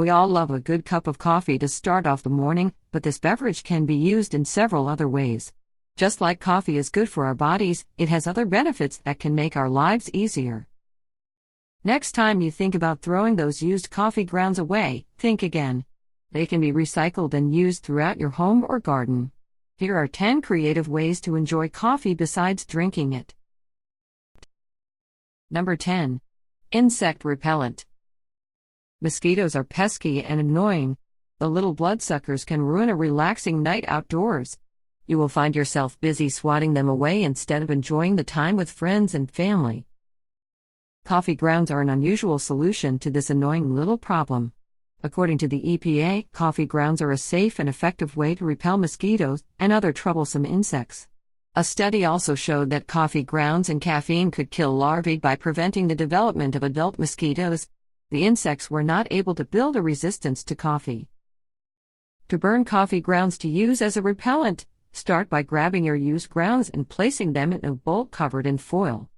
We all love a good cup of coffee to start off the morning, but this beverage can be used in several other ways. Just like coffee is good for our bodies, it has other benefits that can make our lives easier. Next time you think about throwing those used coffee grounds away, think again. They can be recycled and used throughout your home or garden. Here are 10 creative ways to enjoy coffee besides drinking it. Number 10. Insect repellent. Mosquitoes are pesky and annoying. The little bloodsuckers can ruin a relaxing night outdoors. You will find yourself busy swatting them away instead of enjoying the time with friends and family. Coffee grounds are an unusual solution to this annoying little problem. According to the EPA, coffee grounds are a safe and effective way to repel mosquitoes and other troublesome insects. A study also showed that coffee grounds and caffeine could kill larvae by preventing the development of adult mosquitoes. The insects were not able to build a resistance to coffee. To burn coffee grounds to use as a repellent, start by grabbing your used grounds and placing them in a bowl covered in foil.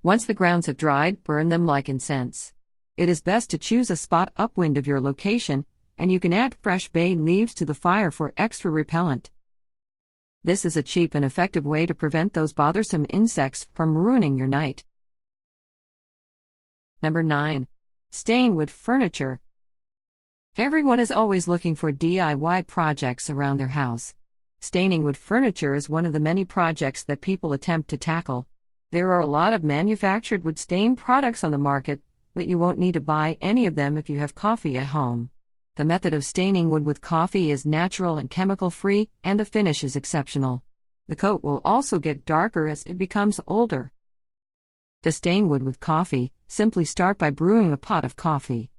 Once the grounds have dried, burn them like incense. It is best to choose a spot upwind of your location, and you can add fresh bay leaves to the fire for extra repellent. This is a cheap and effective way to prevent those bothersome insects from ruining your night. Number 9. Stain wood furniture. Everyone is always looking for DIY projects around their house. Staining wood furniture is one of the many projects that people attempt to tackle. There are a lot of manufactured wood stain products on the market, but you won't need to buy any of them if you have coffee at home. The method of staining wood with coffee is natural and chemical-free, and the finish is exceptional. The coat will also get darker as it becomes older. To stain wood with coffee, simply start by brewing a pot of coffee.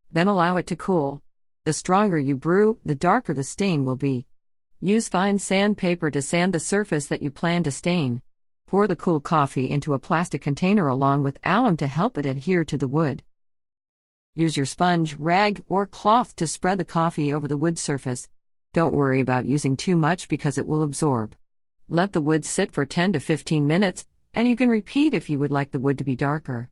Then allow it to cool. The stronger you brew, the darker the stain will be. Use fine sandpaper to sand the surface that you plan to stain. Pour the cool coffee into a plastic container along with alum to help it adhere to the wood. Use your sponge, rag, or cloth to spread the coffee over the wood surface. Don't worry about using too much because it will absorb. Let the wood sit for 10 to 15 minutes, and you can repeat if you would like the wood to be darker.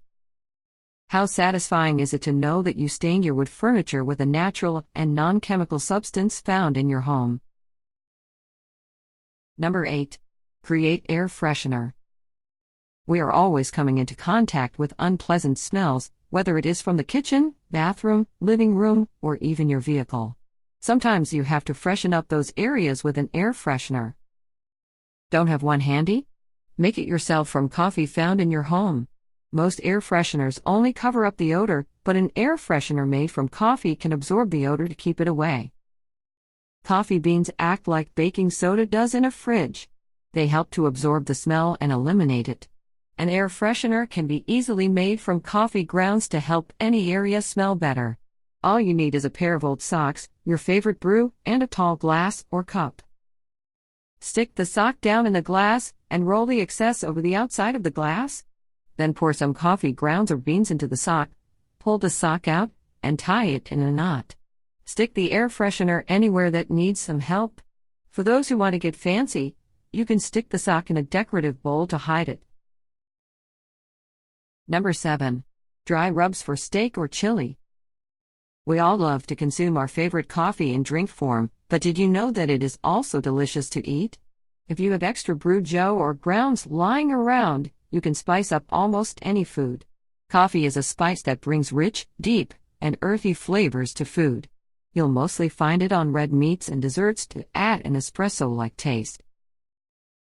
How satisfying is it to know that you stained your wood furniture with a natural and non-chemical substance found in your home? Number 8. Create air freshener. We are always coming into contact with unpleasant smells, whether it is from the kitchen, bathroom, living room, or even your vehicle. Sometimes you have to freshen up those areas with an air freshener. Don't have one handy? Make it yourself from coffee found in your home. Most air fresheners only cover up the odor, but an air freshener made from coffee can absorb the odor to keep it away. Coffee beans act like baking soda does in a fridge. They help to absorb the smell and eliminate it. An air freshener can be easily made from coffee grounds to help any area smell better. All you need is a pair of old socks, your favorite brew, and a tall glass or cup. Stick the sock down in the glass and roll the excess over the outside of the glass. Then pour some coffee grounds or beans into the sock, pull the sock out, and tie it in a knot. Stick the air freshener anywhere that needs some help. For those who want to get fancy, you can stick the sock in a decorative bowl to hide it. Number 7. Dry rubs for steak or chili. We all love to consume our favorite coffee in drink form, but did you know that it is also delicious to eat? If you have extra brewed joe or grounds lying around, you can spice up almost any food. Coffee is a spice that brings rich, deep, and earthy flavors to food. You'll mostly find it on red meats and desserts to add an espresso-like taste.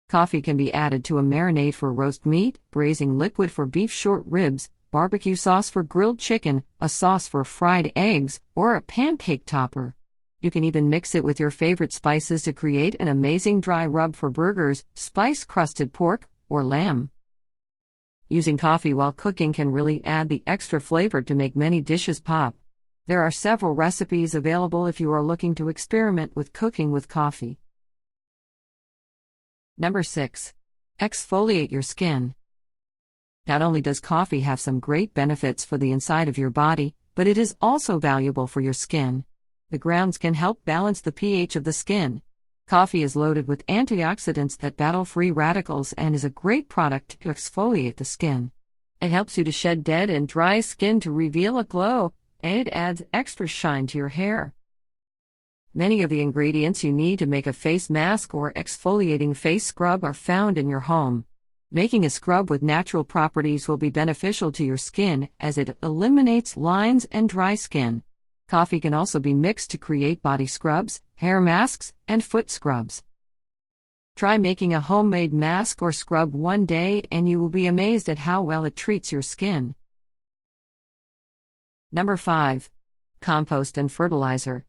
Coffee can be added to a marinade for roast meat, braising liquid for beef short ribs, barbecue sauce for grilled chicken, a sauce for fried eggs, or a pancake topper. You can even mix it with your favorite spices to create an amazing dry rub for burgers, spice-crusted pork, or lamb. Using coffee while cooking can really add the extra flavor to make many dishes pop. There are several recipes available if you are looking to experiment with cooking with coffee. Number 6. Exfoliate your skin. Not only does coffee have some great benefits for the inside of your body, but it is also valuable for your skin. The grounds can help balance the pH of the skin. Coffee is loaded with antioxidants that battle free radicals and is a great product to exfoliate the skin. It helps you to shed dead and dry skin to reveal a glow, and it adds extra shine to your hair. Many of the ingredients you need to make a face mask or exfoliating face scrub are found in your home. Making a scrub with natural properties will be beneficial to your skin as it eliminates lines and dry skin. Coffee can also be mixed to create body scrubs, hair masks, and foot scrubs. Try making a homemade mask or scrub one day and you will be amazed at how well it treats your skin. Number 5. Compost and fertilizer.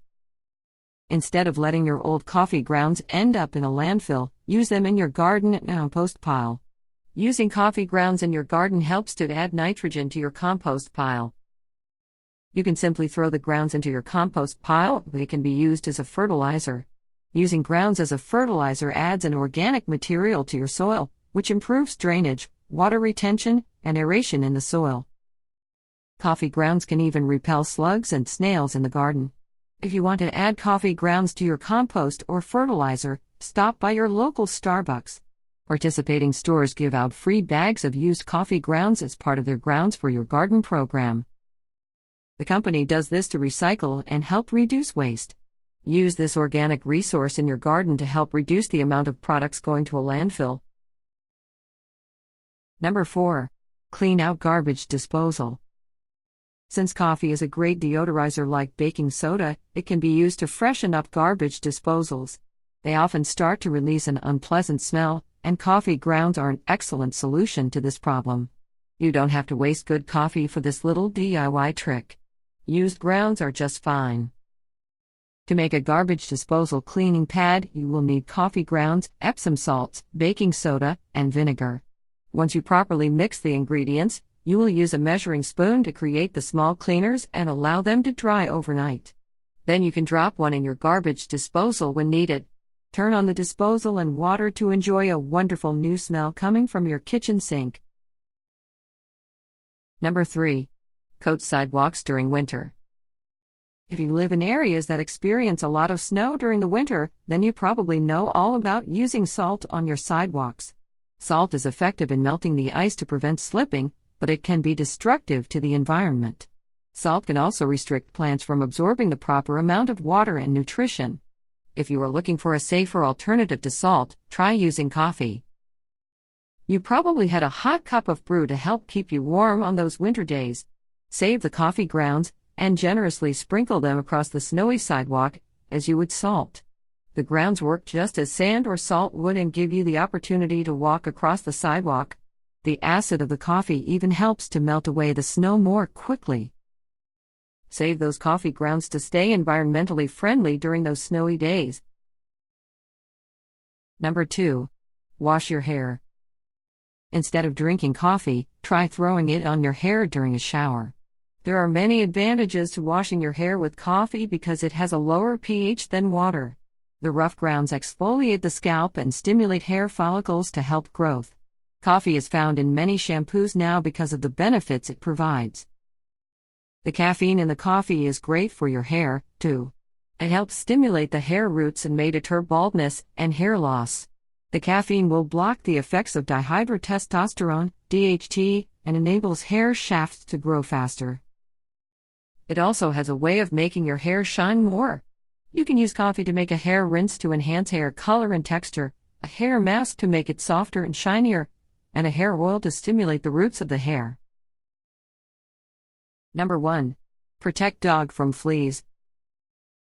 Instead of letting your old coffee grounds end up in a landfill, use them in your garden and compost pile. Using coffee grounds in your garden helps to add nitrogen to your compost pile. You can simply throw the grounds into your compost pile, they can be used as a fertilizer. Using grounds as a fertilizer adds an organic material to your soil, which improves drainage, water retention, and aeration in the soil. Coffee grounds can even repel slugs and snails in the garden. If you want to add coffee grounds to your compost or fertilizer, stop by your local Starbucks. Participating stores give out free bags of used coffee grounds as part of their Grounds for Your Garden program. The company does this to recycle and help reduce waste. Use this organic resource in your garden to help reduce the amount of products going to a landfill. Number 4. Clean out garbage disposal. Since coffee is a great deodorizer like baking soda, it can be used to freshen up garbage disposals. They often start to release an unpleasant smell, and coffee grounds are an excellent solution to this problem. You don't have to waste good coffee for this little DIY trick. Used grounds are just fine. To make a garbage disposal cleaning pad, you will need coffee grounds, Epsom salts, baking soda, and vinegar. Once you properly mix the ingredients, you will use a measuring spoon to create the small cleaners and allow them to dry overnight. Then you can drop one in your garbage disposal when needed. Turn on the disposal and water to enjoy a wonderful new smell coming from your kitchen sink. Number 3. Coat sidewalks during winter. If you live in areas that experience a lot of snow during the winter, then you probably know all about using salt on your sidewalks. Salt is effective in melting the ice to prevent slipping, but it can be destructive to the environment. Salt can also restrict plants from absorbing the proper amount of water and nutrition. If you are looking for a safer alternative to salt, try using coffee. You probably had a hot cup of brew to help keep you warm on those winter days. Save the coffee grounds and generously sprinkle them across the snowy sidewalk as you would salt. The grounds work just as sand or salt would and give you the opportunity to walk across the sidewalk. The acid of the coffee even helps to melt away the snow more quickly. Save those coffee grounds to stay environmentally friendly during those snowy days. Number 2. Wash your hair. Instead of drinking coffee, try throwing it on your hair during a shower. There are many advantages to washing your hair with coffee because it has a lower pH than water. The rough grounds exfoliate the scalp and stimulate hair follicles to help growth. Coffee is found in many shampoos now because of the benefits it provides. The caffeine in the coffee is great for your hair, too. It helps stimulate the hair roots and may deter baldness and hair loss. The caffeine will block the effects of dihydrotestosterone, DHT, and enables hair shafts to grow faster. It also has a way of making your hair shine more. You can use coffee to make a hair rinse to enhance hair color and texture, a hair mask to make it softer and shinier, and a hair oil to stimulate the roots of the hair. Number 1. Protect dog from fleas.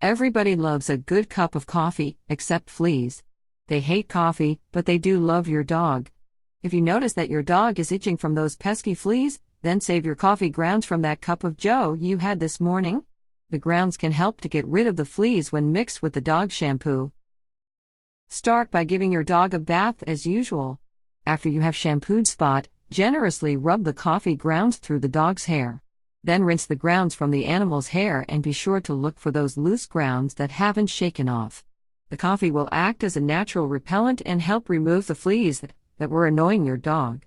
Everybody loves a good cup of coffee, except fleas. They hate coffee, but they do love your dog. If you notice that your dog is itching from those pesky fleas, then save your coffee grounds from that cup of joe you had this morning. The grounds can help to get rid of the fleas when mixed with the dog shampoo. Start by giving your dog a bath as usual. After you have shampooed Spot, generously rub the coffee grounds through the dog's hair. Then rinse the grounds from the animal's hair and be sure to look for those loose grounds that haven't shaken off. The coffee will act as a natural repellent and help remove the fleas that were annoying your dog.